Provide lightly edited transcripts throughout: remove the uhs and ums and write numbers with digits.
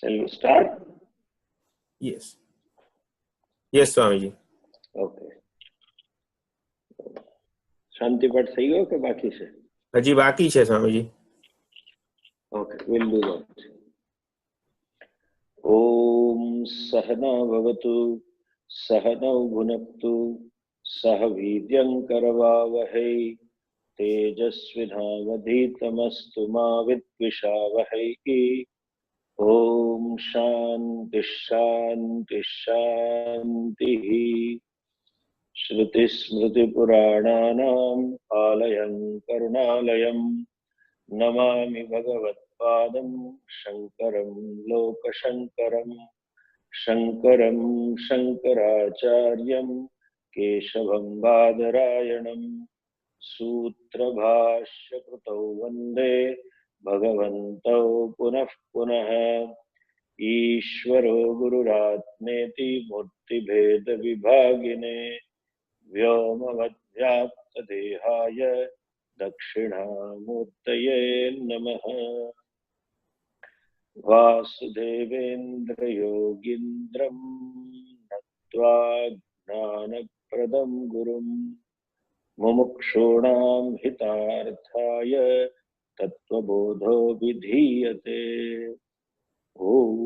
Shall we start? Yes. Yes, Swamiji. Okay. शांति पाठ થઈ ગયો કે બાકી છે? હજી બાકી છે Swamiji. Okay, we'll do that. Om Sahana Bhavatu Sahanau Bhunaktu Sah Vidyam Karavavahai Tejasvinavadhitamastu ma Vidvishavahai. Om Shanti Shanti Shanti. Shruti Smriti Purananam Alayam Karunalayam Namami Bhagavatpadam Shankaram Lokashankaram Shankaram Shankaracharyam Keshavam Badarayanam Sutra Bhashya Krutau Vande Bhagavantau Punah Punah Ishvaro Gururatmeti Murti Bheda Vibhagine Vyomavadhyapta Dehaya Dakshinamurtaye Namaha. Vasudevendra Yogindram Natva Gnanapradam Gurum Mumukshunam Hitarthaya Tattvabodha2019. Oh.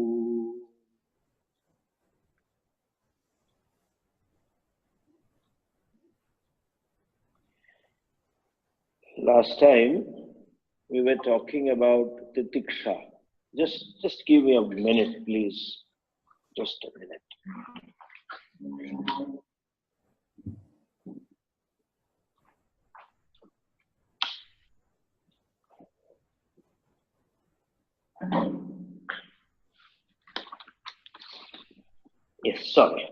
Last time we were talking about titiksha. Just give me a minute, please. Just a minute. Yes, sorry.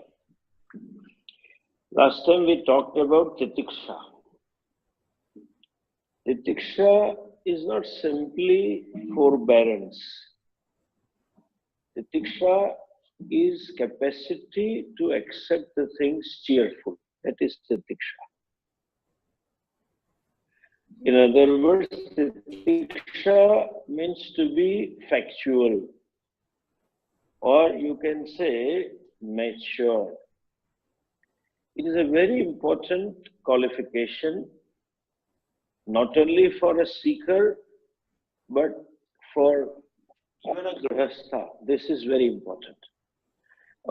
Last time we talked about titiksha. Titiksha is not simply forbearance. Titiksha is capacity to accept the things cheerful. That is titiksha. In other words, titiksha means to be factual, or you can say mature. It is a very important qualification, not only for a seeker, but for even a grihastha. This is very important.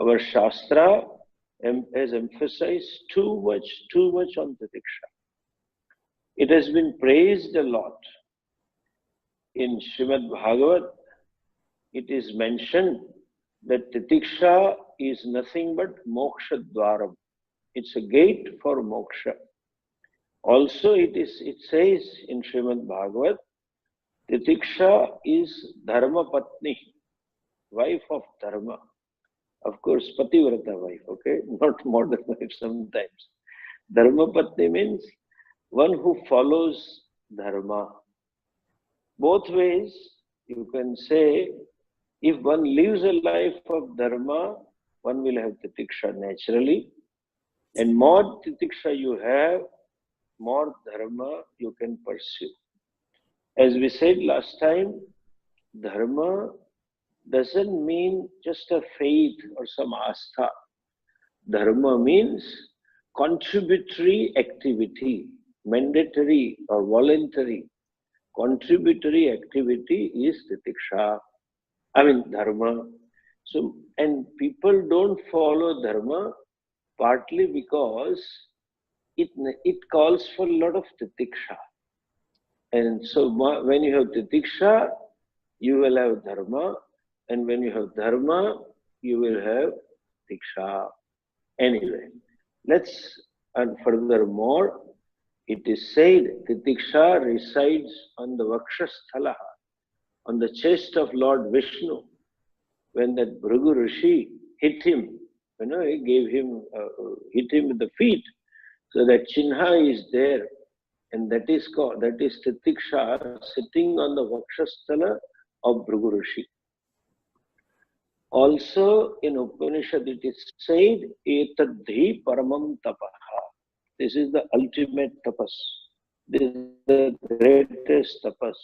Our Shastra has emphasized too much on titiksha. It has been praised a lot. In Srimad Bhagavat, it is mentioned that titiksha is nothing but moksha dwaram. It's a gate for moksha. Also, it says in Srimad Bhagavat, titiksha is dharma patni, wife of dharma. Of course, pativrata wife, okay? Not modern wife sometimes. Dharma patni means one who follows dharma. Both ways, you can say, if one lives a life of dharma, one will have titiksha naturally. And more titiksha you have, more dharma you can pursue. As we said last time, dharma doesn't mean just a faith or some astha. Dharma means contributory activity, mandatory or voluntary. Contributory activity is titiksha. Dharma. So, and people don't follow dharma partly because it calls for a lot of titiksha. And so when you have titiksha, you will have dharma. And when you have dharma, you will have tiksha. Anyway, and furthermore, it is said titiksha resides on the vakshasthala, on the chest of Lord Vishnu. When that Bhrigu Rishi hit him, he gave him, hit him with the feet. So that chinha is there. And that is titiksha sitting on the vakshasthala of Bhrigu Rishi. Also in Upanishad it is said, etadhi paramam tapaha. This is the ultimate tapas. This is the greatest tapas.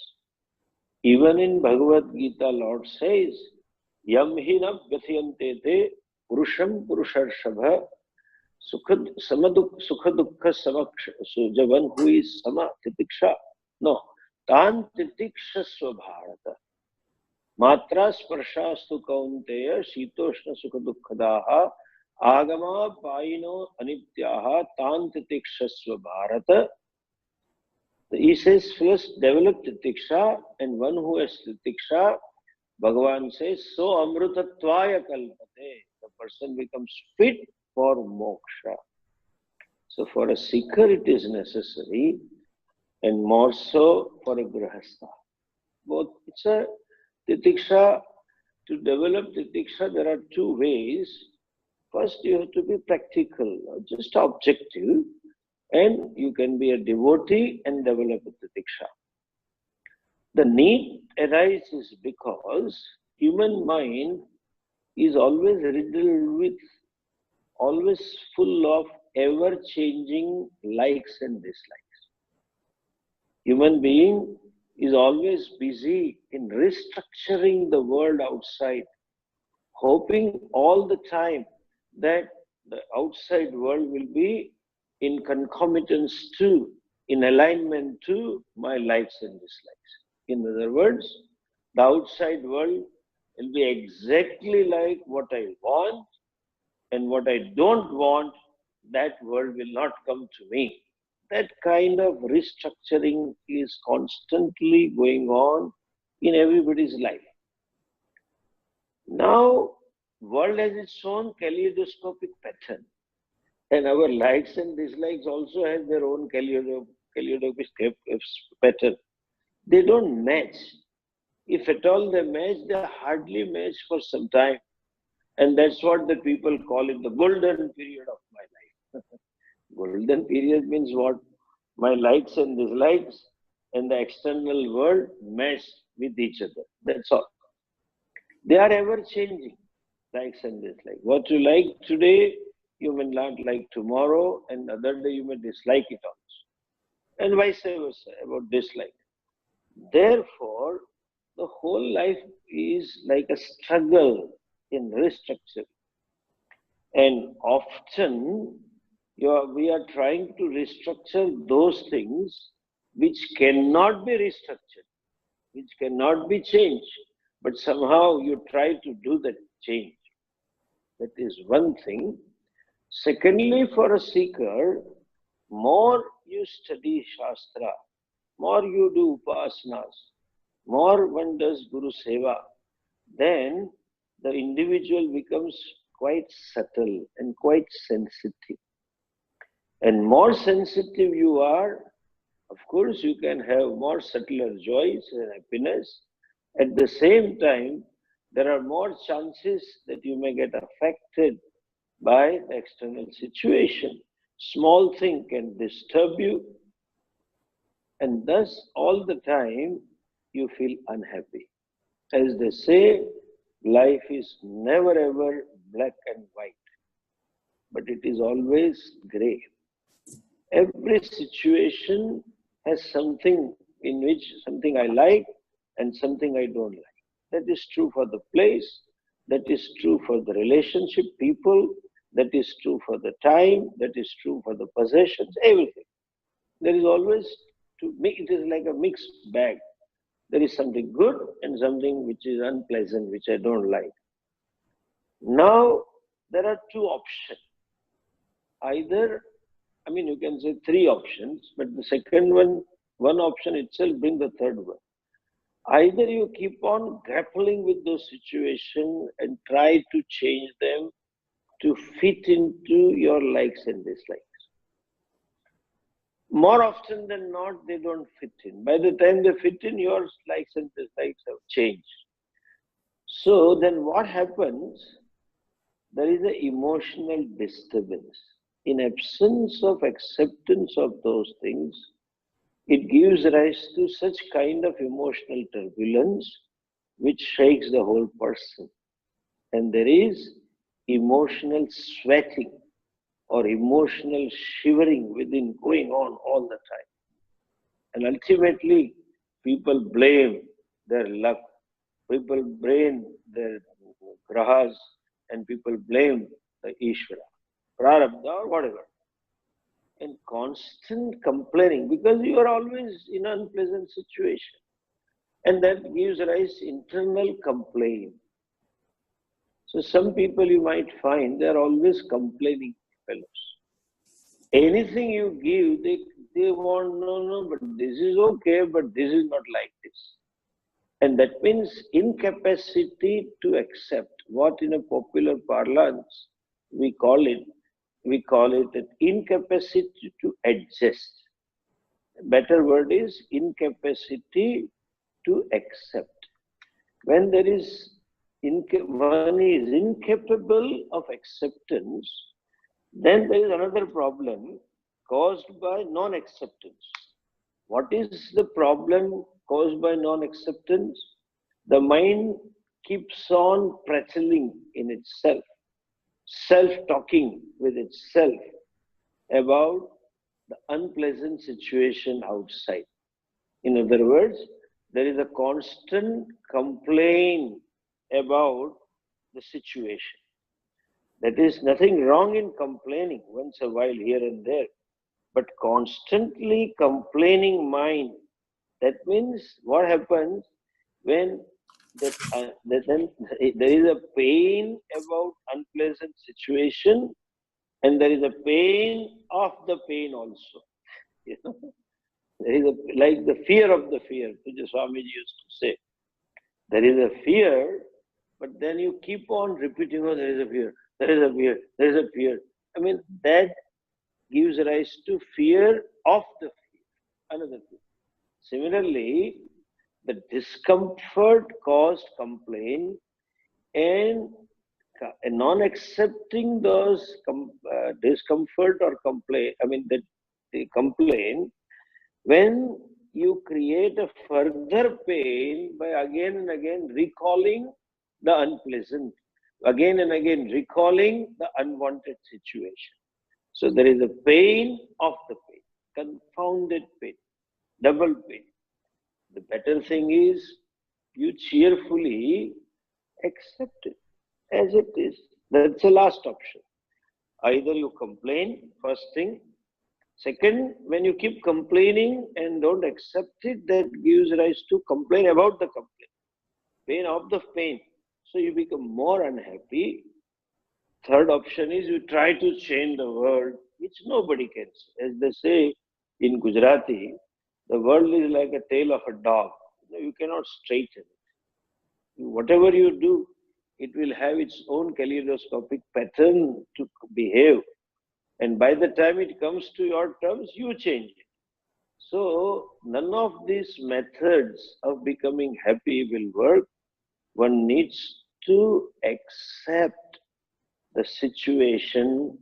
Even in Bhagavad Gita, Lord says Yam hi na vyathiyante te purusham purusharshabha sukha samaksha. So the one who is sama titiksha, no, tan titikshasva bharata. Matra sparshastu kaunteya shitoshna sukha dukkhadaha agama paino anityaha tan titikshasva bharata. He says first develop titiksha, and one who has titiksha, Bhagavan says, so amrutatvaya kalpate. The person becomes fit for moksha. So for a seeker it is necessary, and more so for a grihastha. Both, it's a titiksha. To develop titiksha, there are two ways. First, you have to be practical, just objective, and you can be a devotee and develop a titiksha. The need arises because human mind is always riddled with, always full of ever-changing likes and dislikes. Human being is always busy in restructuring the world outside, hoping all the time that the outside world will be in concomitance to, in alignment to my likes and dislikes. In other words, the outside world will be exactly like what I want, and what I don't want, that world will not come to me. That kind of restructuring is constantly going on in everybody's life. Now, world has its own kaleidoscopic pattern, and our likes and dislikes also have their own kaleidoscopic pattern. They don't match. If at all they match, they hardly match for some time. And that's what the people call it, the golden period of my life. Golden period means what? My likes and dislikes and the external world match with each other. That's all. They are ever changing, likes and dislikes. What you like today, you may not like tomorrow, and the other day you may dislike it also. And vice versa about dislike. Therefore, the whole life is like a struggle in restructuring. And often we are trying to restructure those things which cannot be restructured, which cannot be changed, but somehow you try to do that change. That is one thing. Secondly, for a seeker, more you study Shastra, more you do upasanas, more one does Guru Seva, then the individual becomes quite subtle and quite sensitive. And more sensitive you are, of course you can have more subtler joys and happiness. At the same time, there are more chances that you may get affected by the external situation. Small thing can disturb you, and thus all the time you feel unhappy. As they say, life is never ever black and white, but it is always grey. Every situation has something in which something I like and something I don't like. That is true for the place, that is true for the relationship, people, that is true for the time, that is true for the possessions, everything. There is always, it is like a mixed bag. There is something good and something which is unpleasant, which I don't like. Now, there are two options. Either, you can say three options, but the second one option itself brings the third one. Either you keep on grappling with those situations and try to change them to fit into your likes and dislikes. More often than not, they don't fit in. By the time they fit in, your likes and dislikes have changed. So then what happens? There is an emotional disturbance. In absence of acceptance of those things, it gives rise to such kind of emotional turbulence which shakes the whole person. And there is emotional sweating or emotional shivering within going on all the time. And ultimately, people blame their luck. People blame their grahas, and people blame the Ishvara, Prarabdha or whatever. And constant complaining because you are always in an unpleasant situation. And that gives rise to internal complaint. So some people you might find they are always complaining fellows. Anything you give, they want, no, but this is okay, but this is not like this. And that means incapacity to accept what in a popular parlance we call it an incapacity to adjust. A better word is incapacity to accept. When one is incapable of acceptance, then there is another problem caused by non-acceptance. What is the problem caused by non-acceptance? The mind keeps on prattling in itself, self-talking with itself about the unpleasant situation outside. In other words, there is a constant complaint about the situation. There is nothing wrong in complaining once a while here and there, but constantly complaining mind, that means what happens when then there is a pain about unpleasant situation and there is a pain of the pain also. You know? There is like the fear of the fear. Pujya Swamiji used to say, there is a fear, but then you keep on repeating, oh, there is a fear, there is a fear, there is a fear. I mean, that gives rise to fear of the fear, another fear. Similarly, the discomfort caused complaint and non-accepting those discomfort or complaint, the complaint, when you create a further pain by again and again recalling the unpleasant, again and again recalling the unwanted situation. So there is a pain of the pain, confounded pain, double pain. The better thing is you cheerfully accept it as it is. That's the last option. Either you complain, first thing. Second, when you keep complaining and don't accept it, that gives rise to complain about the complaint. Pain of the pain. So you become more unhappy. Third option is you try to change the world, which nobody can. As they say in Gujarati, the world is like a tail of a dog. You cannot straighten it. Whatever you do, it will have its own kaleidoscopic pattern to behave. And by the time it comes to your terms, you change it. So none of these methods of becoming happy will work. One needs to accept the situation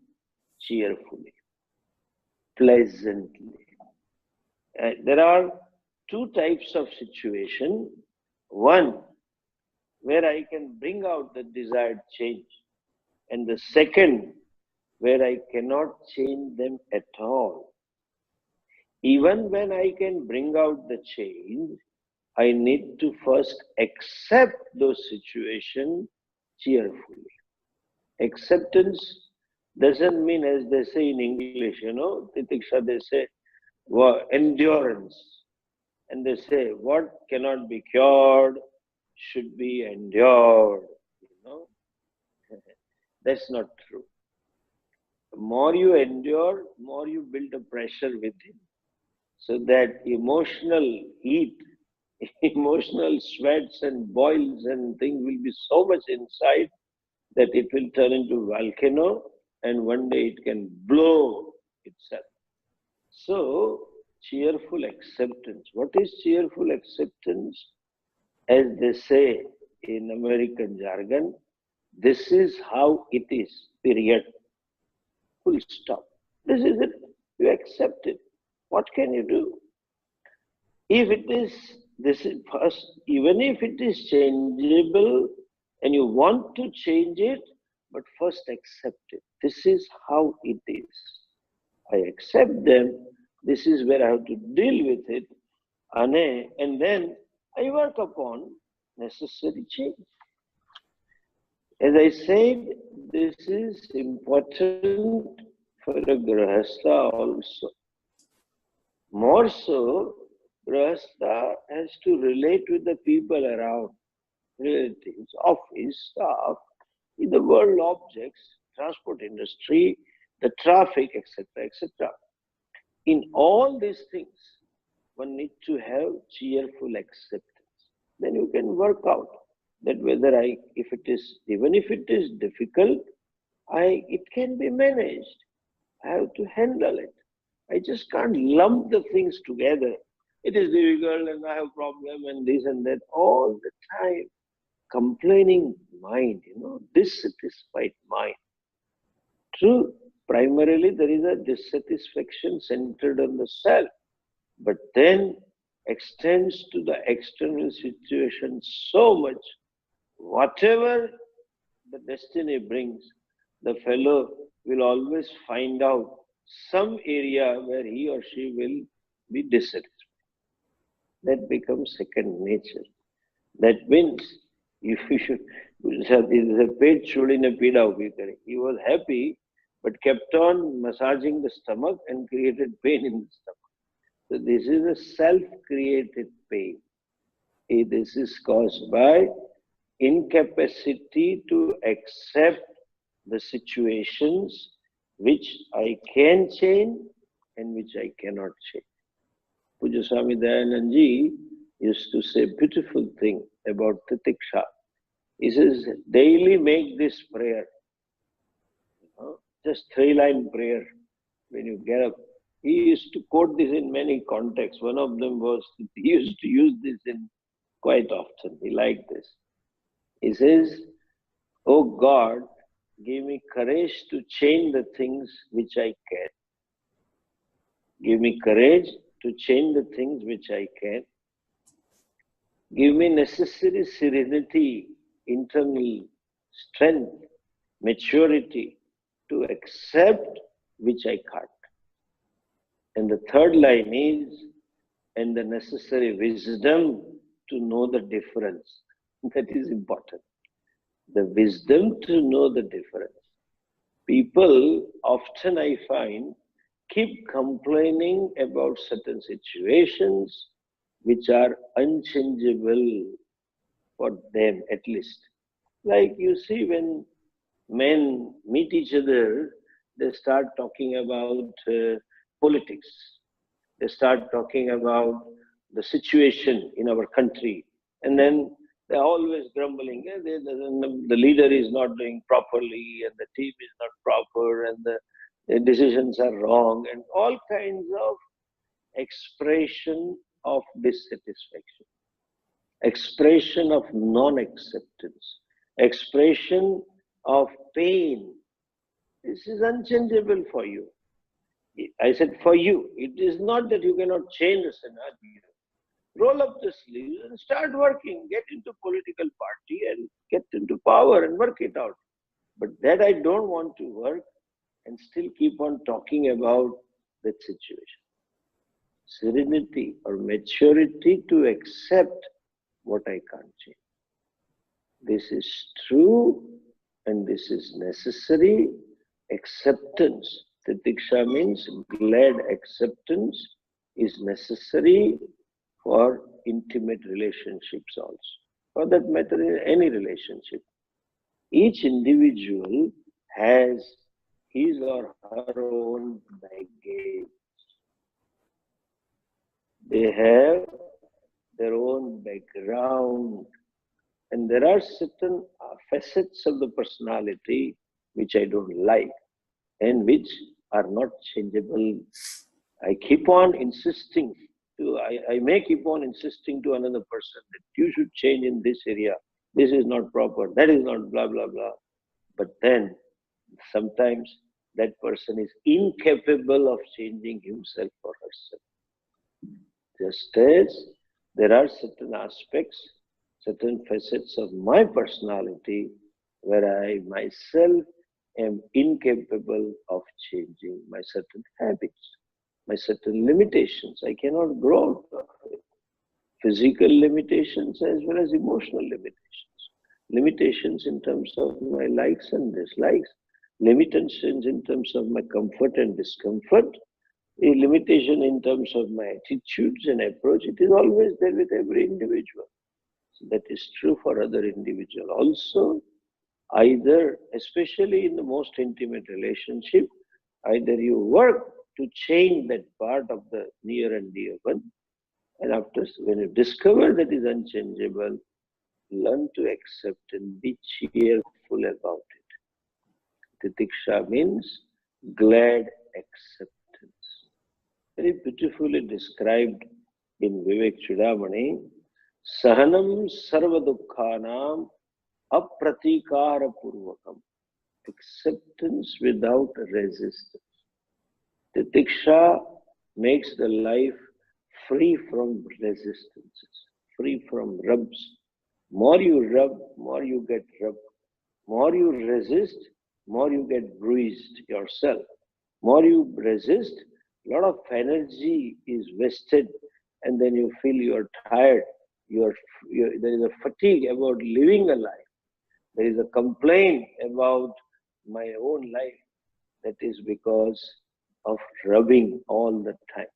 cheerfully, pleasantly. There are two types of situation. One, where I can bring out the desired change. And the second, where I cannot change them at all. Even when I can bring out the change, I need to first accept those situations cheerfully. Acceptance doesn't mean, as they say in English, Titiksha, they say, endurance. And they say, what cannot be cured should be endured. That's not true. The more you endure, more you build a pressure within. So that emotional heat, emotional sweats and boils and things will be so much inside that it will turn into volcano and one day it can blow itself. So, cheerful acceptance. What is cheerful acceptance? As they say in American jargon, this is how it is, period. Full stop. This is it. You accept it. What can you do? If it is, this is first, even if it is changeable and you want to change it, but first accept it. This is how it is. I accept them. This is where I have to deal with it. And then I work upon necessary change. As I said, this is important for a grahastha also. More so, grahastha has to relate with the people around, relatives, office, staff, in the world objects, transport industry, the traffic, etc., etc. In all these things, one needs to have cheerful acceptance. Then you can work out that whether even if it is difficult, it can be managed. I have to handle it. I just can't lump the things together. It is difficult and I have problem and this and that all the time. Complaining mind, dissatisfied mind. True, primarily there is a dissatisfaction centered on the self, but then extends to the external situation so much. Whatever the destiny brings, the fellow will always find out some area where he or she will be dissatisfied. That becomes second nature. That means if you should, a pet chudine pida ubi kare. He was happy, but kept on massaging the stomach and created pain in the stomach. So this is a self-created pain. This is caused by incapacity to accept the situations which I can change and which I cannot change. Pujya Swami used to say a beautiful thing about titiksha. He says, daily make this prayer. Just 3-line prayer when you get up. He used to quote this in many contexts. One of them was, he used to use this in quite often. He liked this. He says, oh God, give me courage to change the things which I can. Give me courage to change the things which I can. Give me necessary serenity, internal strength, maturity to accept which I can't. And the third line is, and the necessary wisdom to know the difference. That is important. The wisdom to know the difference. People often, I find, keep complaining about certain situations which are unchangeable for them at least. Like you see, when men meet each other, they start talking about politics. They start talking about the situation in our country. And then they're always grumbling. The leader is not doing properly, and the team is not proper, and the decisions are wrong, and all kinds of expression of dissatisfaction, expression of non-acceptance, expression of pain. This is unchangeable for you. I said for you. It is not that you cannot change the scenario. Roll up the sleeves and start working. Get into political party and get into power and work it out. But that I don't want to work and still keep on talking about that situation. Serenity or maturity to accept what I can't change. This is true and this is necessary. Acceptance. Titiksha means glad acceptance is necessary for intimate relationships also. For that matter, in any relationship. Each individual has his or her own baggage. They have their own background. And there are certain facets of the personality which I don't like and which are not changeable. I keep on insisting I may keep on insisting to another person that you should change in this area. This is not proper. That is not blah, blah, blah. But then sometimes that person is incapable of changing himself or herself. Just as there are certain aspects, certain facets of my personality where I myself am incapable of changing my certain habits, my certain limitations. I cannot grow out of it. Physical limitations as well as emotional limitations. limitations in terms of my likes and dislikes, limitations in terms of my comfort and discomfort, a limitation in terms of my attitudes and approach. It is always there with every individual. So that is true for other individual also. Either, especially in the most intimate relationship, either you work to change that part of the near and dear one, and after, when you discover that is unchangeable, learn to accept and be cheerful about it. Titiksha means glad acceptance. Very beautifully described in Vivek Chudamani. Sahanam sarva dukkhanam apratikara purvakam. Acceptance without resistance. Titiksha makes the life free from resistances, free from rubs. More you rub, more you get rubbed. More you resist, more you get bruised yourself. More you resist, a lot of energy is wasted, and then you feel you're tired. There is a fatigue about living a life. There is a complaint about my own life. That is because of rubbing all the time.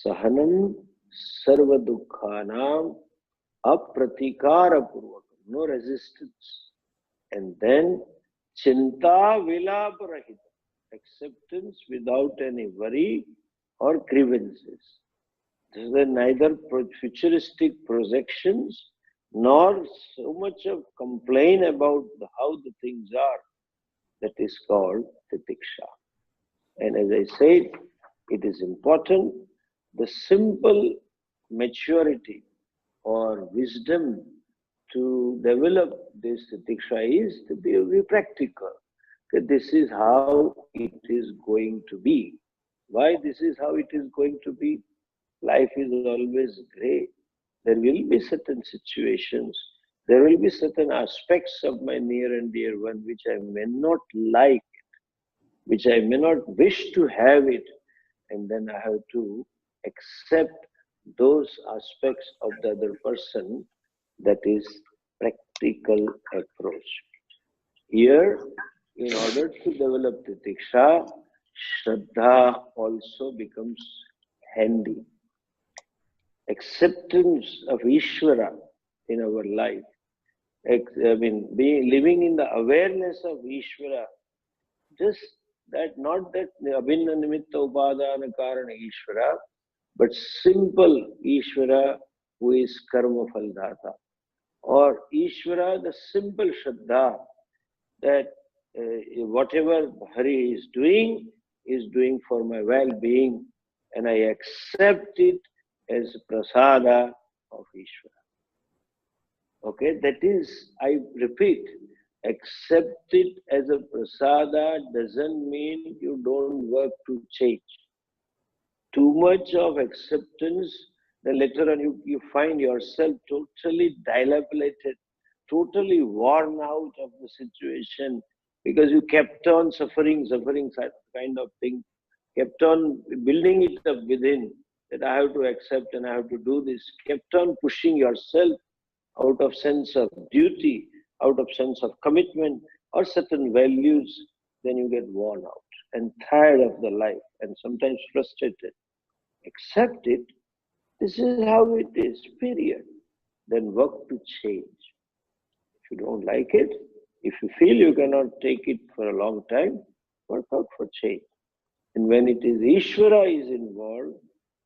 Sahanam sarva dukkhanam apratikara purvakam. No resistance. And then chinta vilaparahita. Acceptance without any worry or grievances. There are neither futuristic projections nor so much of complaint about how the things are. That is called titiksha. And as I said, it is important, the simple maturity or wisdom to develop this titiksha is to be practical. That this is how it is going to be. Why this is how it is going to be? Life is always grey. There will be certain situations, there will be certain aspects of my near and dear one which I may not like, which I may not wish to have it, and then I have to accept those aspects of the other person. That is practical approach. Here, in order to develop titiksha, Shraddha also becomes handy. Acceptance of Ishvara in our life. Living in the awareness of Ishvara, just that, not that abhinna nimitta upadana karana Ishvara, but simple Ishvara who is karma phaldata. Or Ishvara, the simple Shraddha, that whatever Hari is doing for my well-being, and I accept it as prasada of Ishvara. Okay, that is, I repeat, accept it as a prasada doesn't mean you don't work to change. Too much of acceptance, then later on you find yourself totally dilapidated, totally worn out of the situation, because you kept on suffering kind of thing, kept on building it up within, that I have to accept and I have to do this, kept on pushing yourself out of sense of duty, out of sense of commitment or certain values, then you get worn out and tired of the life and sometimes frustrated. Accept it. This is how it is, period. Then work to change. If you don't like it, if you feel you cannot take it for a long time, work out for change. And when it is Ishvara is involved,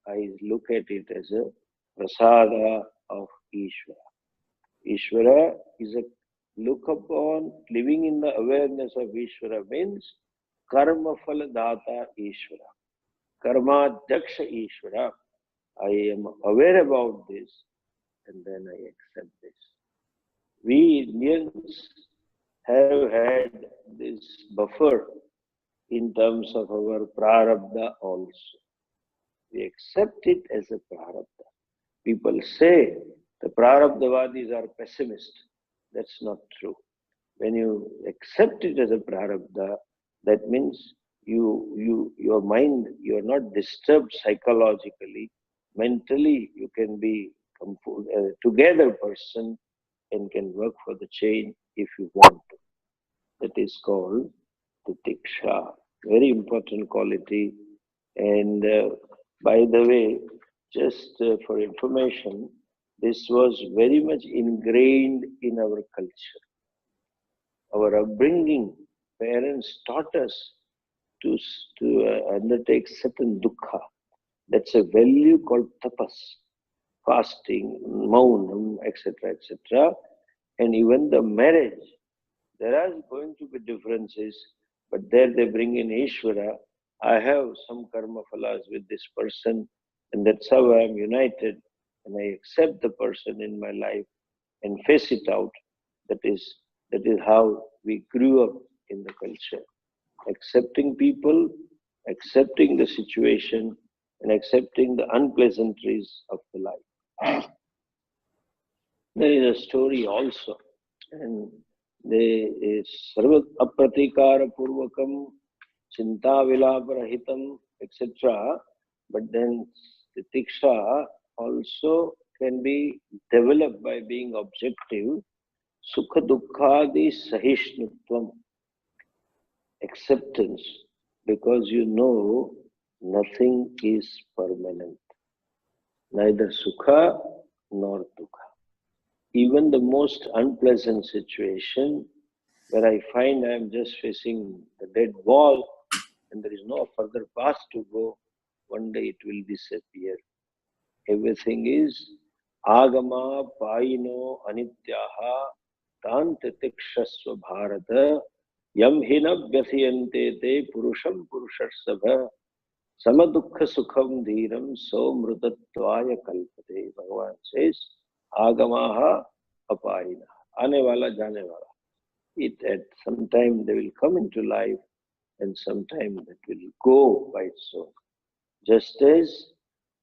I look at it as a prasada of Ishvara. Ishvara is a look upon, living in the awareness of Ishvara means karma phala data Ishvara. Karma daksha Ishvara. I am aware about this and then I accept this. We Indians have had this buffer in terms of our prarabdha also. We accept it as a prarabdha. People say the prarabdhavadis are pessimists. That's not true. When you accept it as a prarabdha, that means your mind, you are not disturbed psychologically. Mentally, you can be a together person and can work for the change if you want to. That is called Titiksha. Very important quality. And by the way, just for information, this was very much ingrained in our culture. Our upbringing, parents taught us to, undertake certain dukkha. That's a value called tapas, fasting, maunam, etc., etc. And even the marriage, there are going to be differences, but there they bring in Ishvara. I have some karma phalas with this person, and that's how I am united, and I accept the person in my life and face it out. That is how we grew up in the culture. Accepting people, accepting the situation, and accepting the unpleasantries of the life. There is a story also, and there is sarva apratikara purvakam, chinta vilaparahitam, etc. But then the tiksha also can be developed by being objective. Sukha dukkhadi sahishnutvam, acceptance, because you know nothing is permanent, neither sukha nor dukkha. Even the most unpleasant situation where I find I am just facing the dead wall and there is no further path to go, one day it will disappear. Everything is agama paino anityaha tantitikshasva bharata yam hina vyathiyante te purusham purushasabha samadukha sukham dhiram so mrutatvaya kalpate. Bhagavan says, agamaha apayina. Aane wala, jane wala. It at some time they will come into life and sometime that will go by its own. Just as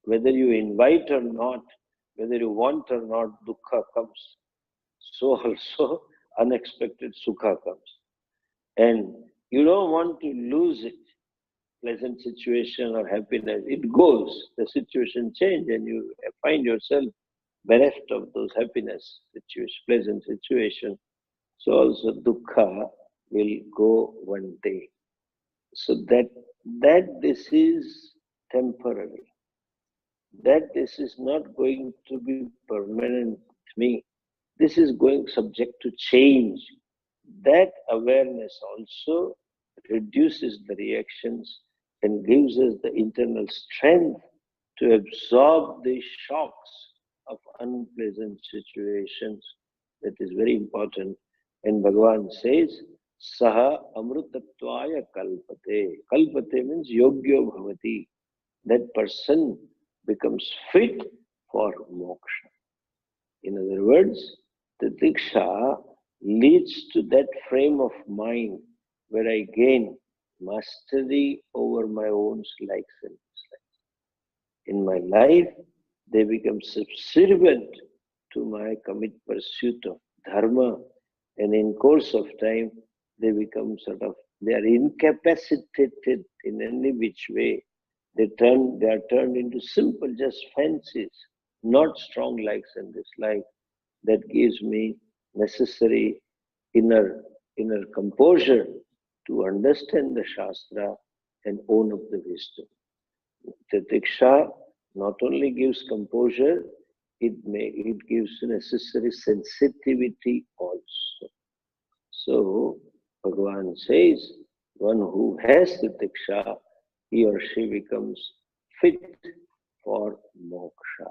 whether you invite or not, whether you want or not, dukkha comes. So also unexpected sukha comes. And you don't want to lose it. Pleasant situation or happiness, it goes. The situation changes and you find yourself bereft of those happiness, pleasant situation. So also dukkha will go one day. So that this is temporary, that this is not going to be permanent with me. This is going subject to change. That awareness also reduces the reactions and gives us the internal strength to absorb the shocks of unpleasant situations. That is very important. And Bhagavan says, Saha amrutatvaya kalpate. Kalpate means yogyo bhavati. That person becomes fit for moksha. In other words, the diksha leads to that frame of mind where I gain mastery over my own likes and dislikes. In my life, they become subservient to my pursuit of dharma, and in course of time, they become they are incapacitated in any which way. They are turned into simple, just fancies, not strong likes and dislikes. That gives me necessary inner composure to understand the Shastra and own up the wisdom. The Diksha not only gives composure, it gives necessary sensitivity also. So Bhagavan says, one who has the Diksha, he or she becomes fit for moksha.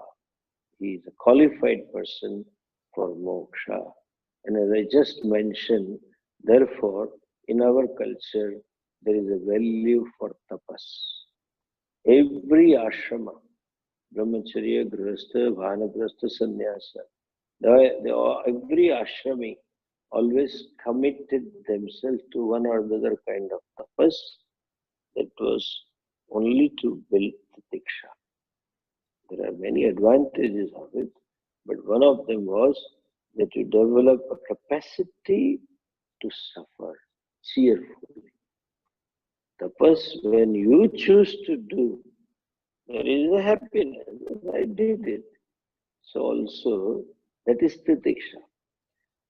He is a qualified person for moksha. And as I just mentioned, therefore, in our culture, there is a value for tapas. Every ashrama, brahmacharya, grihastha, vanaprastha, sannyasa, every ashrami always committed themselves to one or another kind of tapas that was only to build the diksha. There are many advantages of it, but one of them was that you develop a capacity to suffer cheerfully. Tapas, when you choose to do, there is a happiness. I did it. So also, that is the diksha.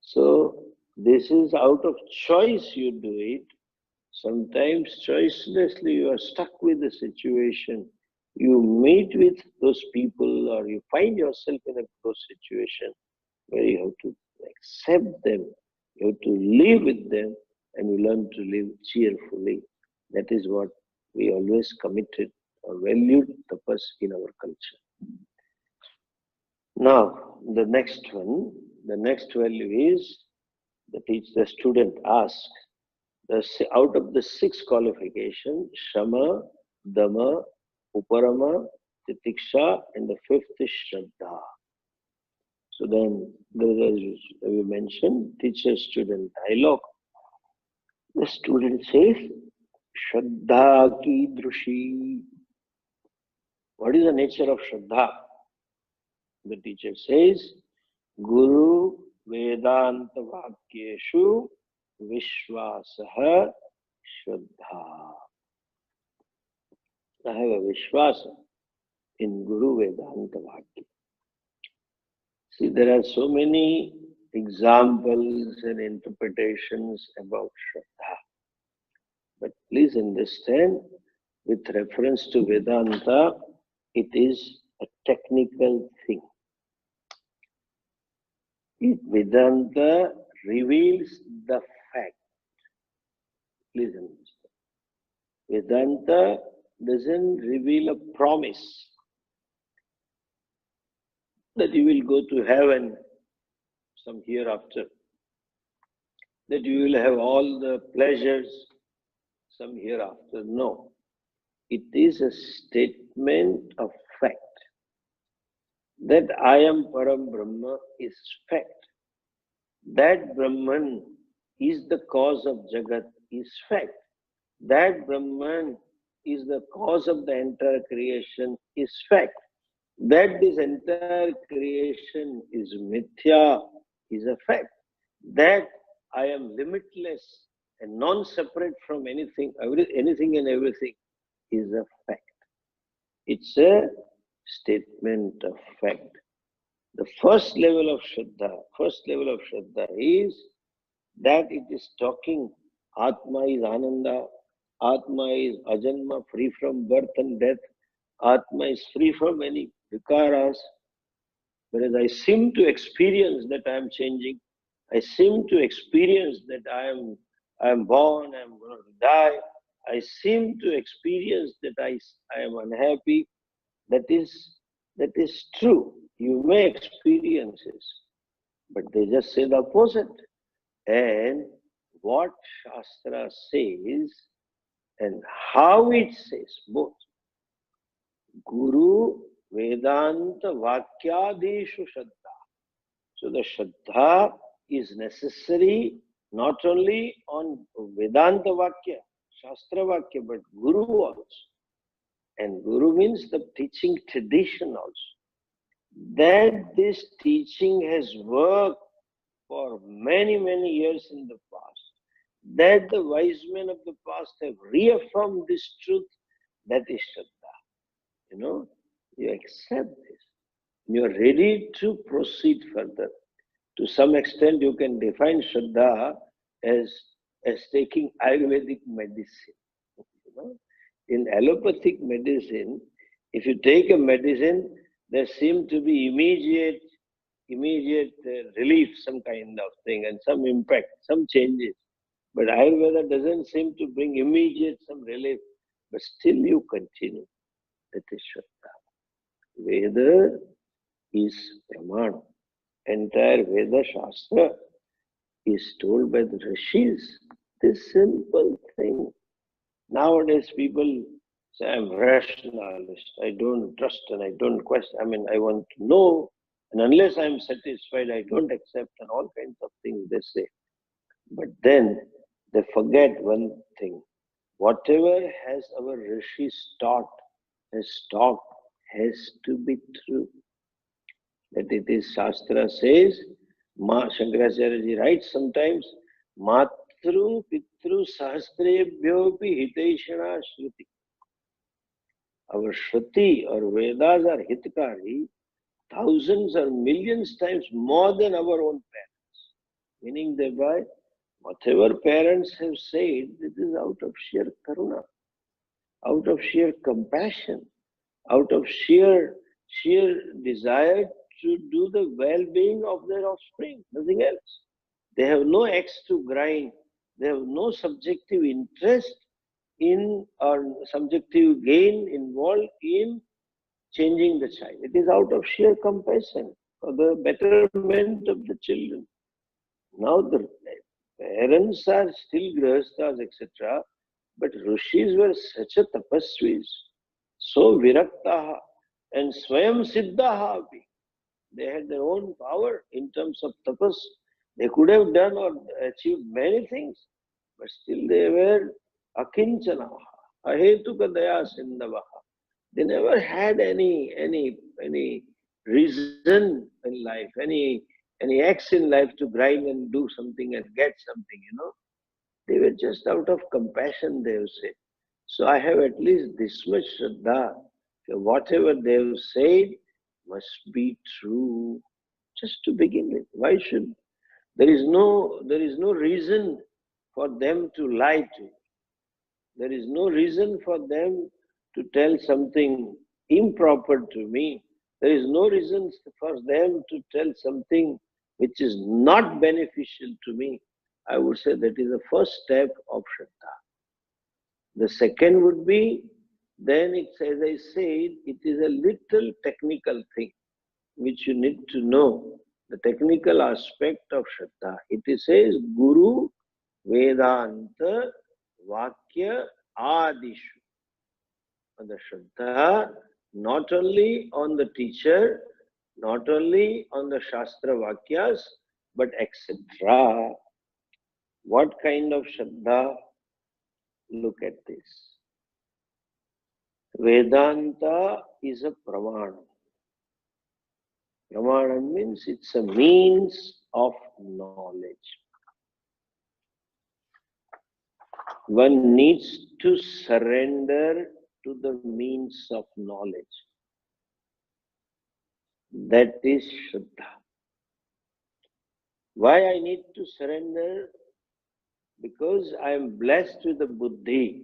So this is out of choice you do it. Sometimes choicelessly you are stuck with the situation. You meet with those people or you find yourself in a close situation where you have to accept them, you have to live with them, and you learn to live cheerfully. That is what we always committed or valued tapas in our culture. Now, the next value is the student asks, out of the 6 qualifications, Shama, Dama, Uparama, Titiksha, and the 5th is Shraddha. So then, as we mentioned, teacher-student dialogue. The student says, Shraddha ki drushi. What is the nature of Shraddha? The teacher says, Guru Vedanta Vakyeshu Vishwasaha Shraddha. I have a Vishwasa in Guru Vedanta Vakya. See, there are so many examples and interpretations about Shraddha. But please understand, with reference to Vedanta, it is a technical thing. Vedanta reveals the fact. Please understand. Vedanta doesn't reveal a promise that you will go to heaven some hereafter, that you will have all the pleasures some hereafter. No. It is a statement of fact. That I am Param Brahma is fact. That Brahman is the cause of Jagat is fact. That Brahman is the cause of the entire creation is fact. That this entire creation is mithya is a fact. That I am limitless and non-separate from anything and everything is a fact. It's a statement of fact. The first level of Shraddha is that it is talking Atma is Ananda, Atma is Ajanma, free from birth and death, Atma is free from any vikaras, whereas I seem to experience that I am changing, I seem to experience that I am born, I am going to die, I seem to experience that I am unhappy. That is true. You may experience it, but they just say the opposite. And what Shastra says and how it says, both. Guru Vedanta Vakyadeshu Shraddha. So the Shraddha is necessary not only on Vedanta Vakya, Shastra Vakya, but Guru also. And Guru means the teaching tradition also. That this teaching has worked for many, many years in the past. That the wise men of the past have reaffirmed this truth, that is Shraddha. You accept this. You are ready to proceed further. To some extent, you can define Shraddha as taking Ayurvedic medicine. In allopathic medicine, if you take a medicine, there seems to be immediate relief, some kind of thing, and some impact, some changes. But Ayurveda doesn't seem to bring immediate some relief, but still you continue. That is Shraddha. Veda is Pramana. Entire Veda Shastra is told by the Rishis. This simple thing. Nowadays people say, I'm rationalist, I don't trust and I don't question, I want to know, and unless I'm satisfied, I don't accept, and all kinds of things they say. But then they forget one thing. Whatever has our rishis taught, has to be true. That it is Shastra says, Shankaracharya ji writes sometimes, Matru Pitru Sahasrebhyopi Hitaishana Shruti. Our Shruti or Vedas are hitkari thousands or millions times more than our own parents. Meaning thereby, whatever parents have said, it is out of sheer karuna, out of sheer compassion, out of sheer desire to do the well-being of their offspring, nothing else. They have no axe to grind. They have no subjective interest in or subjective gain involved in changing the child. It is out of sheer compassion for the betterment of the children. Now the parents are still grihasthas, etc. But rishis were such a tapasvis, so viraktaha and swayam siddhaha api. They had their own power in terms of tapas. They could have done or achieved many things, but still they were akinchanaha, ahetuka daya sindavaha. They never had any reason in life, any acts in life to grind and do something and get something, They were just out of compassion, they have said. So I have at least this much Shraddha. Whatever they have said must be true. Just to begin with. Why should there is no reason for them to lie to. There is no reason for them to tell something improper to me. There is no reason for them to tell something which is not beneficial to me. I would say that is the first step of Shraddha. The second would be, then it's, as I said, it is a little technical thing which you need to know, the technical aspect of Shraddha. It says, Guru Vedanta Vakya Adishu. And the Shraddha, not only on the teacher, not only on the Shastra Vakyas, but etc. What kind of Shraddha? Look at this. Vedanta is a pramana. Pramana means it's a means of knowledge. One needs to surrender to the means of knowledge. That is Shraddha. Why I need to surrender? Because I am blessed with the buddhi,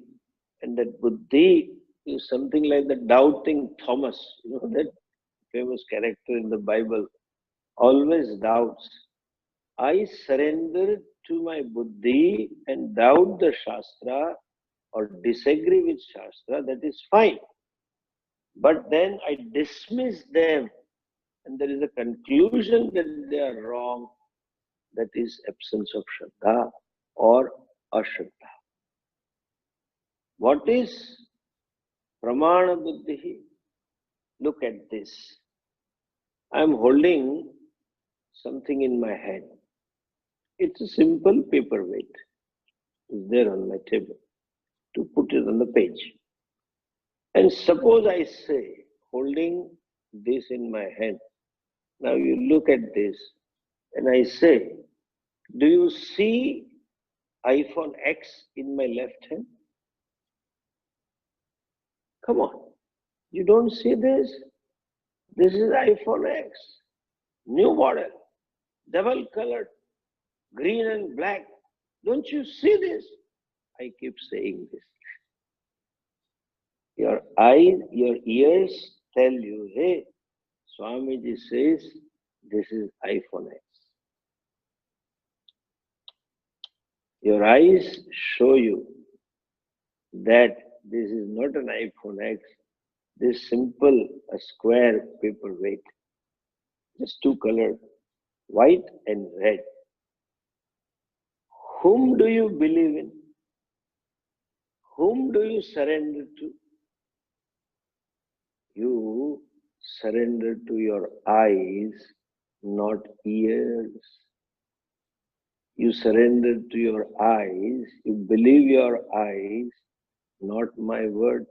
and that buddhi is something like the doubting Thomas, that famous character in the Bible, always doubts. I surrender to my buddhi and doubt the Shastra or disagree with Shastra, that is fine. But then I dismiss them and there is a conclusion that they are wrong. That is absence of Shraddha or Ashraddha. What is Pramana Buddhi? Look at this. I am holding something in my hand. It's a simple paperweight. It's there on my table to put it on the page. And suppose I say, holding this in my hand, now you look at this and I say, do you see iPhone X in my left hand? Come on, you don't see this? This is iPhone X, new model, double colored, green and black. Don't you see this? I keep saying this. Your eyes, your ears tell you, hey, Swamiji says this is iPhone X. Your eyes show you that this is not an iPhone X, this simple, a square paperweight, just two colors, white and red. Whom do you believe in? Whom do you surrender to? You surrender to your eyes, not ears. You surrender to your eyes, you believe your eyes, not my words.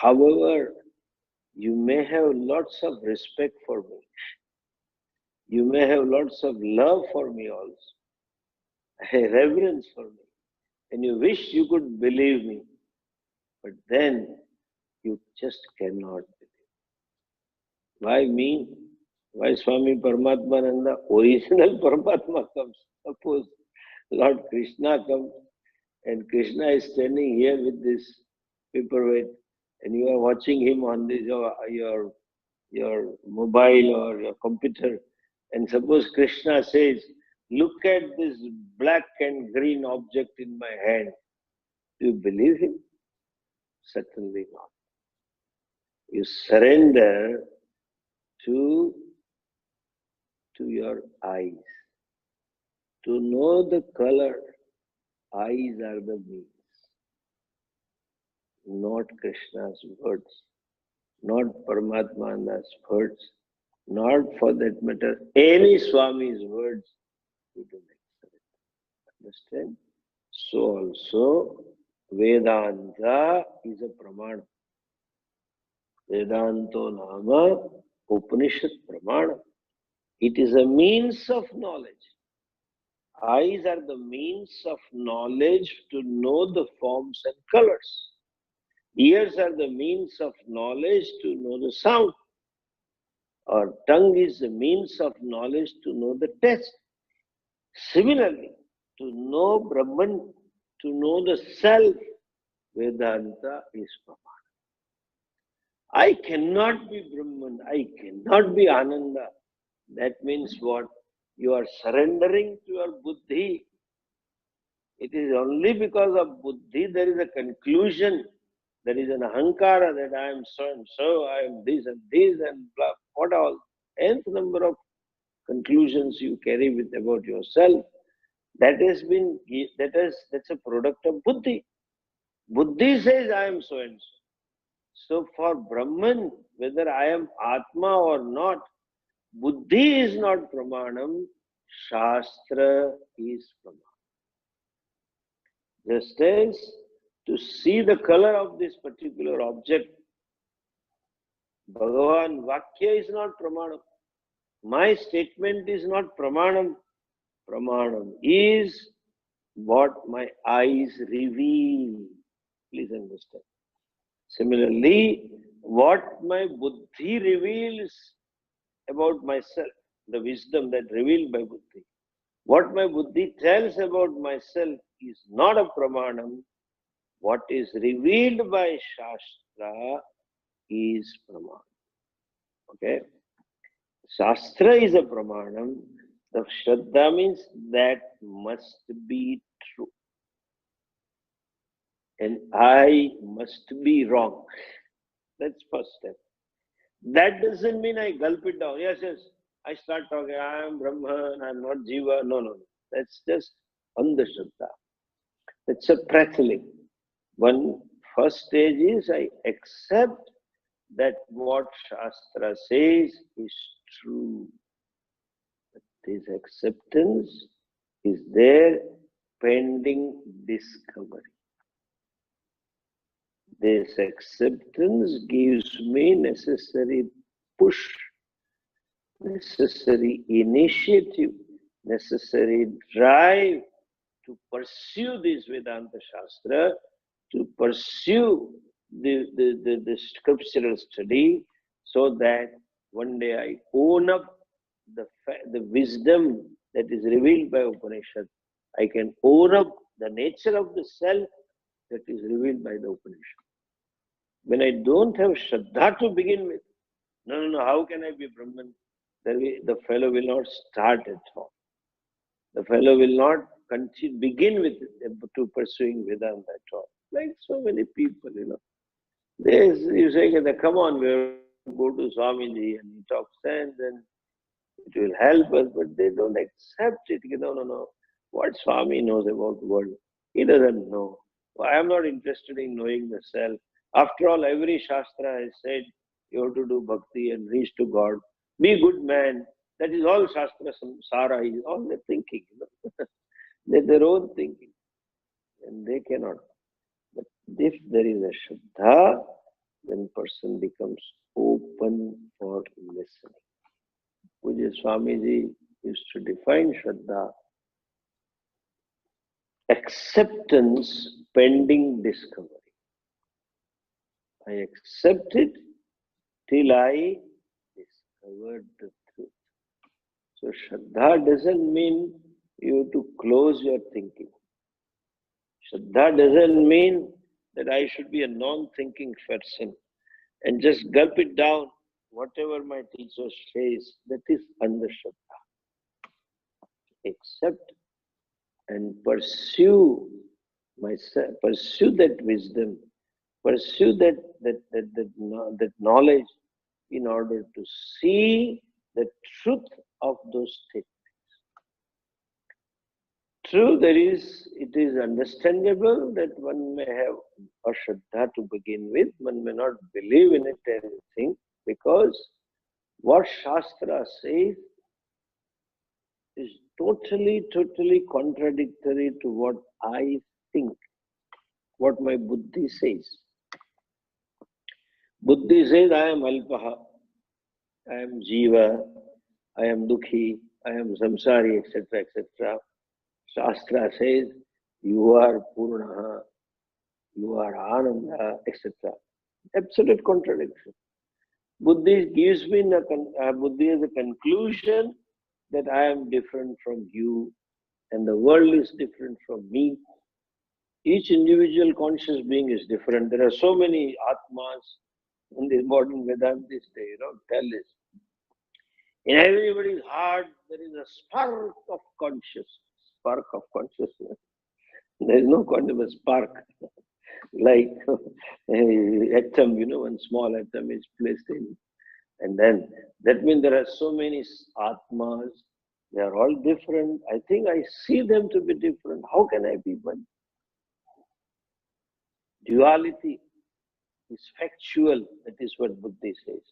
However, you may have lots of respect for me. You may have lots of love for me also, a reverence for me. And you wish you could believe me. But then you just cannot believe. Why me? Why Swami Paramatmananda, original Paramatma comes? Suppose Lord Krishna comes and Krishna is standing here with this paperweight and you are watching him on this your mobile or your computer, and suppose Krishna says, look at this black and green object in my hand. Do you believe him? Certainly not. You surrender to your eyes. To know the color, eyes are the means. Not Krishna's words, not Paramatmananda's words, not for that matter any Swami's words. We don't accept it. Understand? So also Vedanta is a pramana. Vedanto nama Upanishad pramana. It is a means of knowledge. Eyes are the means of knowledge to know the forms and colors. Ears are the means of knowledge to know the sound. Our tongue is the means of knowledge to know the taste. Similarly, to know Brahman, to know the self, Vedanta is pramana. I cannot be Brahman, I cannot be Ananda. That means what? You are surrendering to your buddhi. It is only because of buddhi there is a conclusion. There is an ahankara that I am so and so, I am this and blah, what all. Nth number of conclusions you carry with about yourself. That's a product of buddhi. Buddhi says I am so and so. So for Brahman, whether I am Atma or not, buddhi is not pramanam, Shastra is pramanam. Just as to see the color of this particular object, Bhagavan Vakya is not pramanam. My statement is not pramanam. Pramanam is what my eyes reveal. Please understand. Similarly, what my buddhi reveals about myself, the wisdom that revealed by buddhi. What my buddhi tells about myself is not a pramanam. What is revealed by Shastra is pramanam. Okay? Shastra is a pramanam. The Shraddha means that must be true. And I must be wrong. That's first step. That doesn't mean I gulp it down. Yes, I start talking, I am Brahman, I am not Jiva. No. That's just Andhashraddha. That's a prattling. One first stage is I accept that what Shastra says is true. This acceptance is there pending discovery. This acceptance gives me necessary push, necessary initiative, necessary drive to pursue this Vedanta Shastra, to pursue the scriptural study, so that one day I own up the wisdom that is revealed by Upanishad. I can own up the nature of the self that is revealed by the Upanishad. When I don't have Shraddha to begin with, no, how can I be Brahman? The fellow will not start at all. The fellow will not begin with to pursuing Vedanta at all. Like so many people, you say, come on, we'll go to Swamiji and he talks sense and it will help us, but they don't accept it. No. What Swami knows about the world, he doesn't know. I am not interested in knowing the self. After all, every Shastra has said you have to do bhakti and reach to God. Be good man. That is all Shastra Sara is, all their thinking. They're their own thinking. And they cannot. But if there is a Shraddha, then person becomes open for listening. Pujya Swamiji used to define Shraddha: acceptance pending discovery. I accept it till I discovered the truth. So Shraddha doesn't mean you to close your thinking. Shraddha doesn't mean that I should be a non-thinking person and just gulp it down. Whatever my teacher says, that is under Shraddha. Accept and pursue myself, pursue that wisdom, pursue that knowledge in order to see the truth of those statements. True, it is understandable that one may have a Shraddha to begin with, one may not believe in it anything, because what Shastra says is totally contradictory to what I think, what my buddhi says. Buddhi says, I am alpaha, I am jiva, I am dukhi, I am samsari, etc., etc. Shastra says, you are purnaha, you are ananda, etc. Absolute contradiction. Buddhi gives me Buddhi as a conclusion that I am different from you and the world is different from me. Each individual conscious being is different. There are so many Atmas in the modern Vedantists, they tell this. In everybody's heart, there is a spark of consciousness. Spark of consciousness. There is no kind of a spark. Like atom, one small atom is placed in. And then, that means there are so many Atmas. They are all different. I think I see them to be different. How can I be one? Duality is factual. That is what Buddhi says.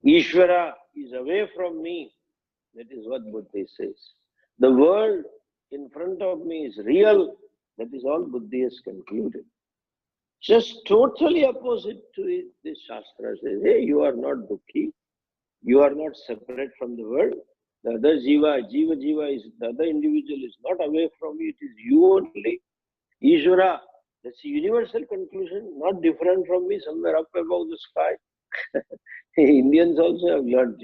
Ishvara is away from me. That is what Buddhi says. The world in front of me is real. That is all Buddhi has concluded. Just totally opposite to it, this Shastra says, hey, you are not dukhi. You are not separate from the world. The other jiva is, the other individual is not away from you. It is you only. Ishvara, that's a universal conclusion, not different from me, somewhere up above the sky. Indians also have learned,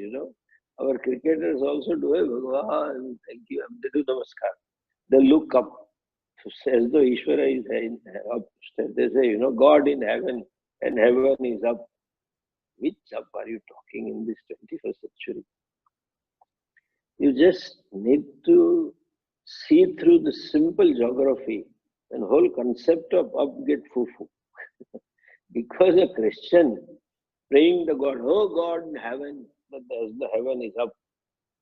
Our cricketers also do it. Bhagavan, thank you. They do namaskar. They look up. As though Ishvara is up. They say, God in heaven and heaven is up. Which up are you talking in this 21st century? You just need to see through the simple geography and whole concept of up get foo-foo. Because a Christian praying the God, oh God in heaven, but the heaven is up.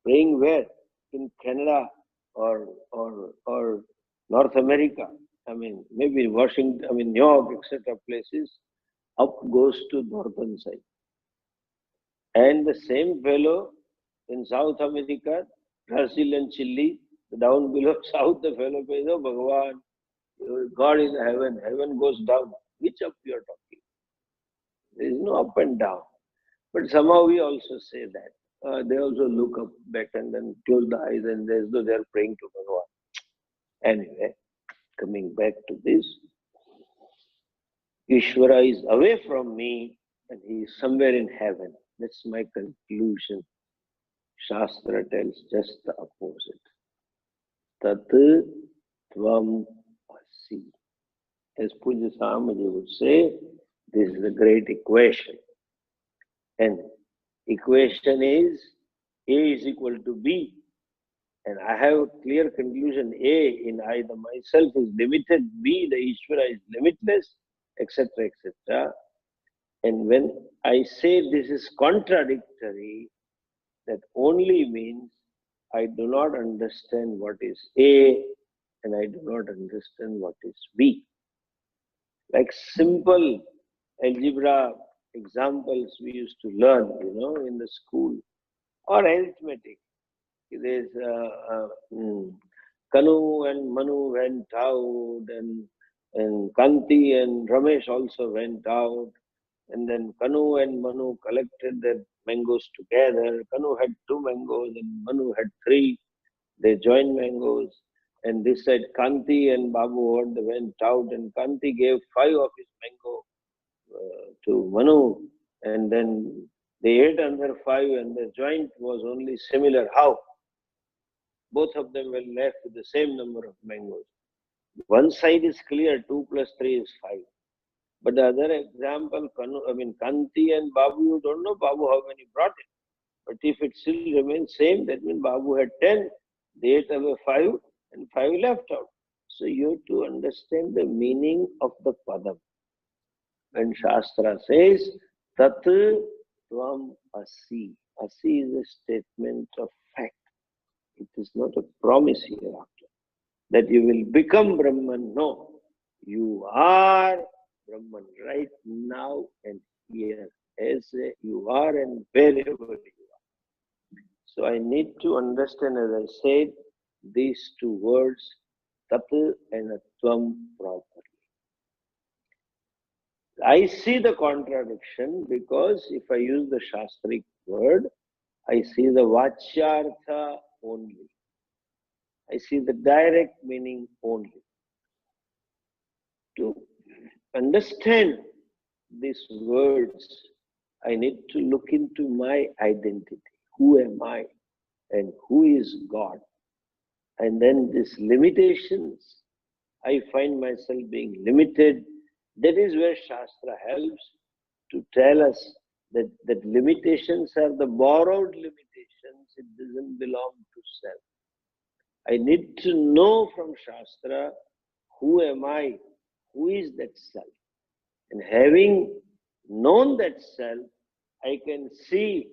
Praying where? In Canada or North America. Maybe Washington, New York, etc. places. Up goes to northern side. And the same fellow in South America, Brazil and Chile, down below south, the fellow says, oh Bhagavan, God is heaven, heaven goes down. Which up you are talking? There is no up and down. But somehow we also say that. They also look up back and then close the eyes and as though they are praying to Bhagavan. Anyway, coming back to this, Ishvara is away from me and he is somewhere in heaven. That's my conclusion. Shastra tells just the opposite. Tattvabodha. As Pujya Swamiji would say, this is a great equation. And equation is A is equal to B. And I have a clear conclusion. A in I, the myself is limited. B, the Ishvara is limitless, etc., etc. And when I say this is contradictory, that only means I do not understand what is A and I do not understand what is B. Like simple algebra examples we used to learn, in the school, or arithmetic. There's Kanu and Manu went out, and Kanti and Ramesh also went out, and then Kanu and Manu collected their mangoes together. Kanu had 2 mangoes and Manu had 3. They joined mangoes, and this said Kanti and Babu went out, and Kanti gave 5 of his mango to Manu, and then They ate under 5 and the joint was only similar. How? Both of them were left with the same number of mangoes. One side is clear, 2 plus 3 is 5. But the other example, Kanti and Babu, you don't know Babu how many brought it. But if it still remains same, that means Babu had 10, they ate away 5 and 5 left out. So you have to understand the meaning of the padam. When Shastra says, Tat Tvam Asi. Asi is a statement of fact. It is not a promise hereafter. That you will become Brahman. No. You are Brahman right now and here. As you are and wherever you are. So I need to understand, as I said, these two words, Tat and Tvam properly. I see the contradiction because if I use the Shastric word, I see the Vachyartha only. I see the direct meaning only. To understand these words, I need to look into my identity. Who am I and who is God? And then these limitations, I find myself being limited. That is where Shastra helps to tell us that limitations are the borrowed limitations. It doesn't belong to self. I need to know from Shastra, who am I? Who is that self? And having known that self, I can see,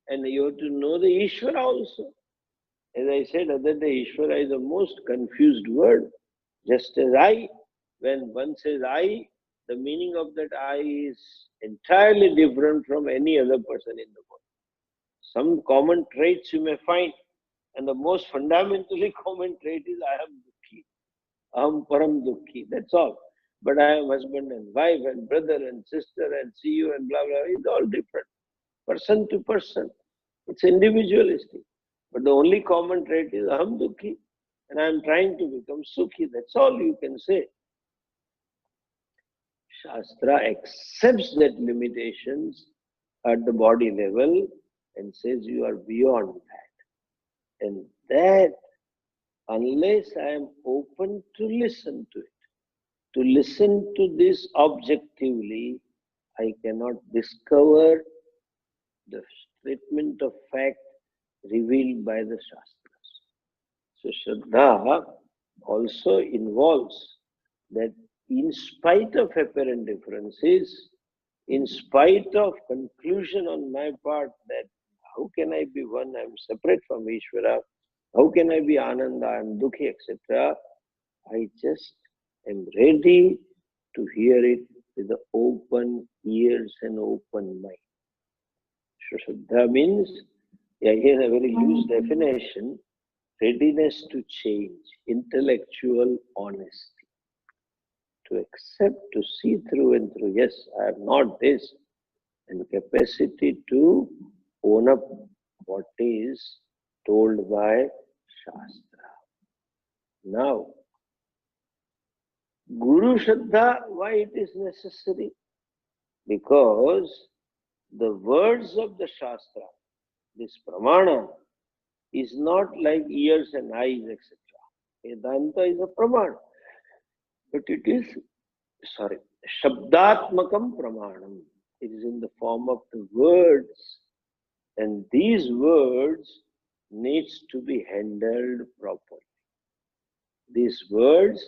and you have to know the Ishvara also. As I said other day, Ishvara is the most confused word. Just as I, when one says I, the meaning of that I is entirely different from any other person in the world. Some common traits you may find, and the most fundamentally common trait is I am Dukhi. Aham Param Dukhi. That's all. But I am husband and wife and brother and sister and CEO and blah, blah. It's all different. Person to person. It's individualistic. But the only common trait is Aham Dukhi. And I am trying to become Sukhi. That's all you can say. Shastra accepts that limitations at the body level and says you are beyond that. And that, unless I am open to listen to it, to listen to this objectively, I cannot discover the statement of fact revealed by the Shastras. So Shraddha also involves that in spite of apparent differences, in spite of conclusion on my part that how can I be one, I am separate from Ishvara, how can I be Ananda, I am Dukhi, etc., I just am ready to hear it with the open ears and open mind. Shraddha means, here a very loose definition, readiness to change, intellectual honesty. To accept, to see through and through, yes, I am not this, and capacity to own up what is told by Shastra. Now, Guru Shraddha, why it is necessary? Because the words of the Shastra, this Pramana, is not like ears and eyes, etc. Vedanta is a Pramana. But it is, Shabdatmakam Pramanam. It is in the form of the words. And these words needs to be handled properly. These words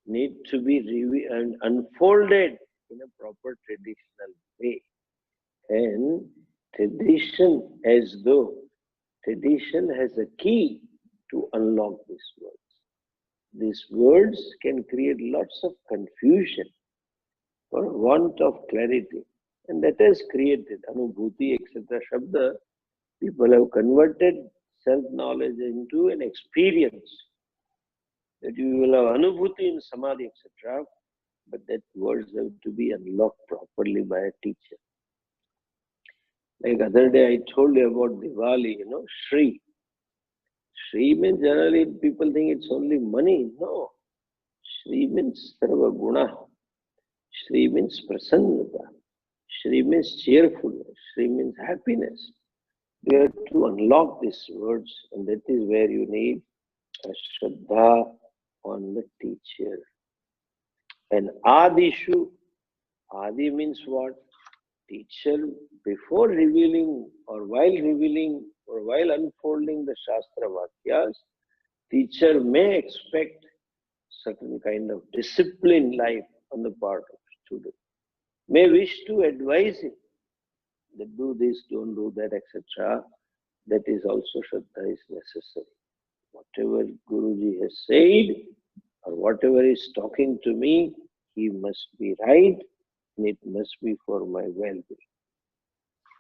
need to be unfolded in a proper traditional way. And tradition, as though tradition has a key to unlock these words. These words can create lots of confusion for want of clarity. And that has created Anubhuti, etc. Shabda. People have converted self-knowledge into an experience. That you will have Anubhuti in Samadhi, etc. But that words have to be unlocked properly by a teacher. Like other day I told you about Diwali, Shri. Shri means generally people think it's only money. No. Shri means Sarva Guna. Shri means Prasannata. Shri means cheerfulness. Shri means happiness. You have to unlock these words, and that is where you need a Shraddha on the teacher. And Adishu, Adi means what? Teacher, before revealing or while revealing or while unfolding the Shastra Vakyas, teacher may expect certain kind of disciplined life on the part of student. May wish to advise him that do this, don't do that, etc. That is also Shraddha is necessary. Whatever Guruji has said or whatever is talking to me, he must be right and it must be for my well-being.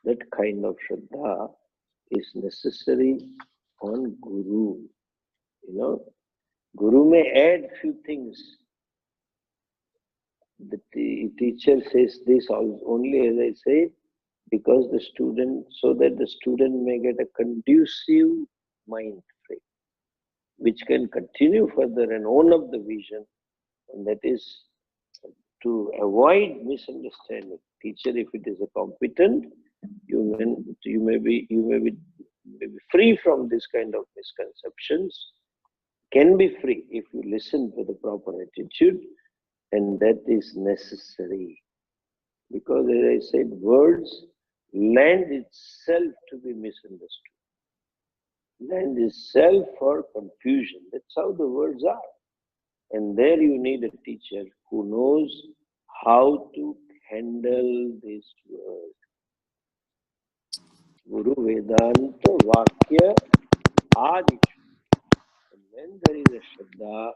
That kind of Shraddha is necessary on Guru. Guru may add few things. The teacher says this only, as I say, because the student, so that the student may get a conducive mind frame, which can continue further and own up the vision, and that is to avoid misunderstanding. Teacher, if it is a competent, you may be free from this kind of misconceptions. Can be free if you listen to the proper attitude, and that is necessary. Because as I said, words lend itself to be misunderstood. Lend itself for confusion. That's how the words are. And there you need a teacher who knows how to handle this word. Guru Vedanta Vakya Adishu. And when there is a Shraddha,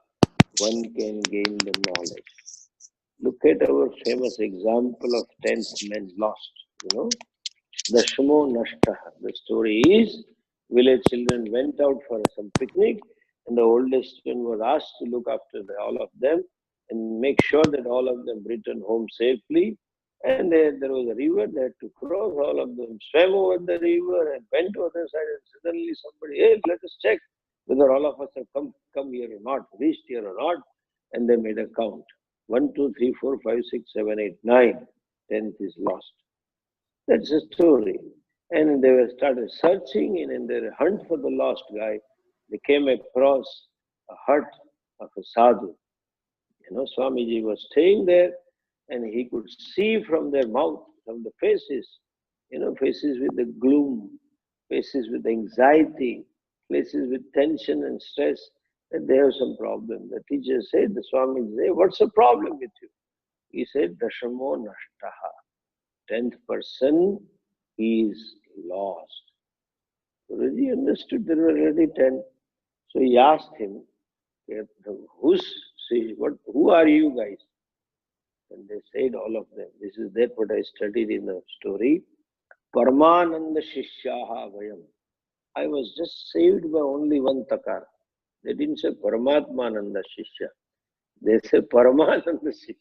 one can gain the knowledge. Look at our famous example of 10th man lost, Dashmo Nashtaha. The story is, village children went out for some picnic, and the oldest one was asked to look after all of them and make sure that all of them returned home safely. And there was a river, they had to cross. All of them swam over the river and went to the other side, and suddenly somebody, hey, let us check whether all of us have come here or not, reached here or not. And they made a count. 1, 2, 3, 4, 5, 6, 7, 8, 9. 10th is lost. That's a story. And they started searching, and in their hunt for the lost guy, they came across a hut of a sadhu. Swamiji was staying there, and he could see from their mouth, from the faces, faces with the gloom, faces with anxiety, faces with tension and stress, that they have some problem. The teacher said, the Swami said, what's the problem with you? He said, Dashamo Nashtaha. 10th person is lost. Guruji understood there were already 10. So he asked him, who are you guys? And they said, all of them. This is that what I studied in the story. Paramananda Shishyaha Vayam. I was just saved by only one takar. They didn't say Paramatmananda Shishya. They say Paramananda Shishya.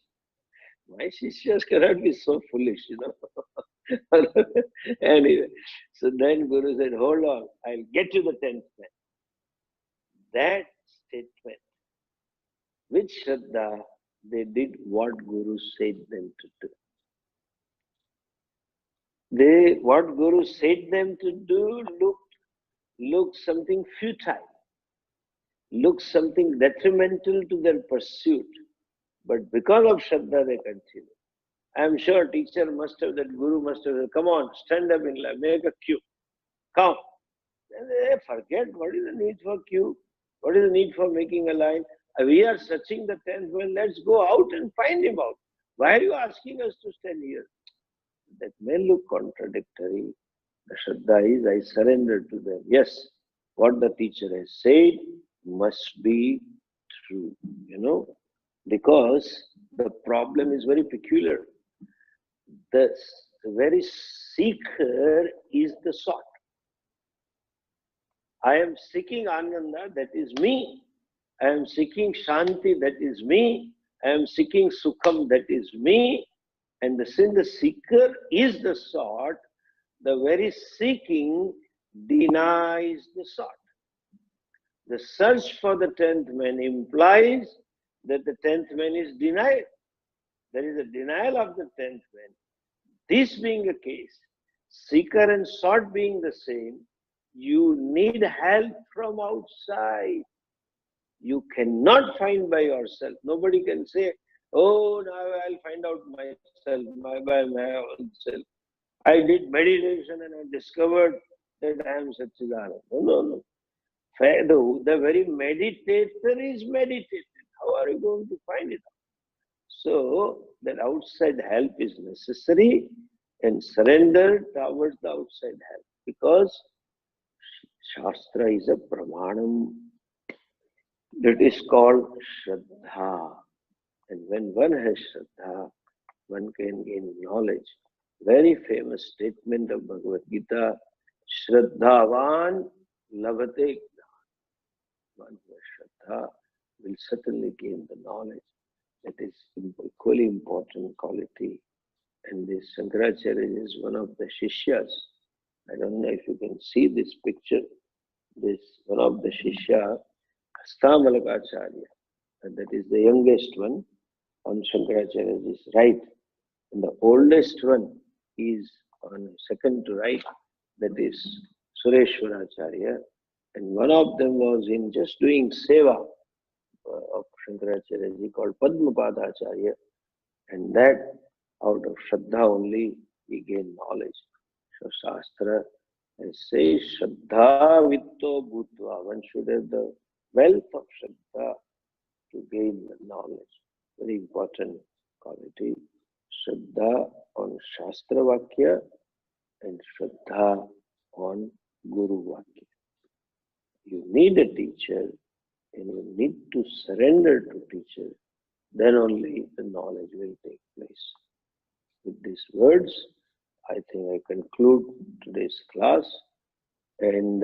My Shishyas cannot be so foolish, Anyway, so then Guru said, hold on, I'll get you the 10th man. That statement, with Shraddha, they did what Guru said them to do. What Guru said them to do looked something futile, looked something detrimental to their pursuit. But because of Shraddha, they continue. I am sure teacher that Guru must have said, come on, stand up in line, make a queue. Come. And they forget what is the need for queue, what is the need for making a line. We are searching the 10th man, let's go out and find him out. Why are you asking us to stand here? That may look contradictory. The Shraddha is, I surrender to them. Yes, what the teacher has said must be true, because the problem is very peculiar. The very seeker is the sought. I am seeking Ananda, that is me. I am seeking Shanti, that is me. I am seeking Sukham, that is me. And since the seeker is the sought, the very seeking denies the sought. The search for the 10th man implies that the 10th man is denied. There is a denial of the 10th man. This being a case, seeker and sought being the same, you need help from outside. You cannot find by yourself. Nobody can say, oh, now I'll find out myself, by my own self. I did meditation and I discovered that I am Satchidananda. No. The very meditator is meditated. How are you going to find it out? So, that outside help is necessary, and surrender towards the outside help, because Shastra is a pramanam. That is called Shraddha. And when one has Shraddha, one can gain knowledge. Very famous statement of Bhagavad Gita, Shraddhavan lavate. One who has Shraddha will certainly gain the knowledge. That is equally important quality. And this Shankaracharya is one of the Shishyas. I don't know if you can see this picture. This one of the Shishya, Astamalakacharya, and that is the youngest one on Shankaracharya's right. And the oldest one is on second to right, that is Sureshwaracharya. And one of them was in just doing seva of Shankaracharya called Padmapadacharya, and that out of Shraddha only we gain knowledge. So Shastra says Shraddha Vitto Bhutva. One should have the wealth of Shraddha to gain the knowledge. Very important quality. Shraddha on Shastra Vakya and Shraddha on Guru Vakya. You need a teacher and you need to surrender to teacher. Then only the knowledge will take place. With these words, I think I conclude today's class. And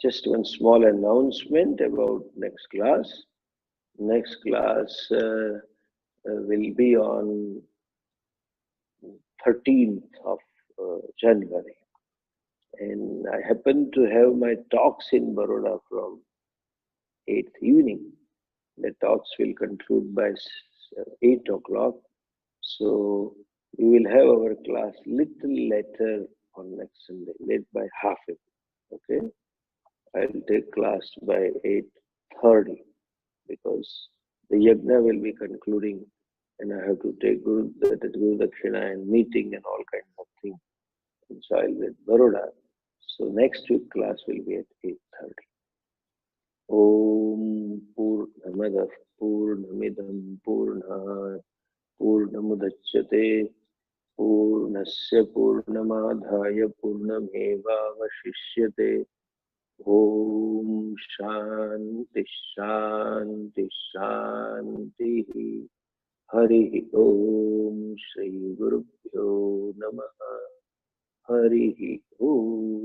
just one small announcement about next class. Next class will be on 13th of January. And I happen to have my talks in Baroda from 8th evening. The talks will conclude by 8 o'clock. So we will have our class little later on next Sunday, late by half an hour. Okay? I'll take class by 8:30 because the yajna will be concluding and I have to take Guru Dakshina and meeting and all kinds of things. And so I'll be at Baroda. So next week class will be at 8:30. Om Purnamadav Purnamidam Purnat Purnamudachyate Purnasya Purnamadhaya Purnamevavashishyate. Om Shanti Shanti Shanti. Hari Om Shri Gurubhyo Namaha. Hari Om.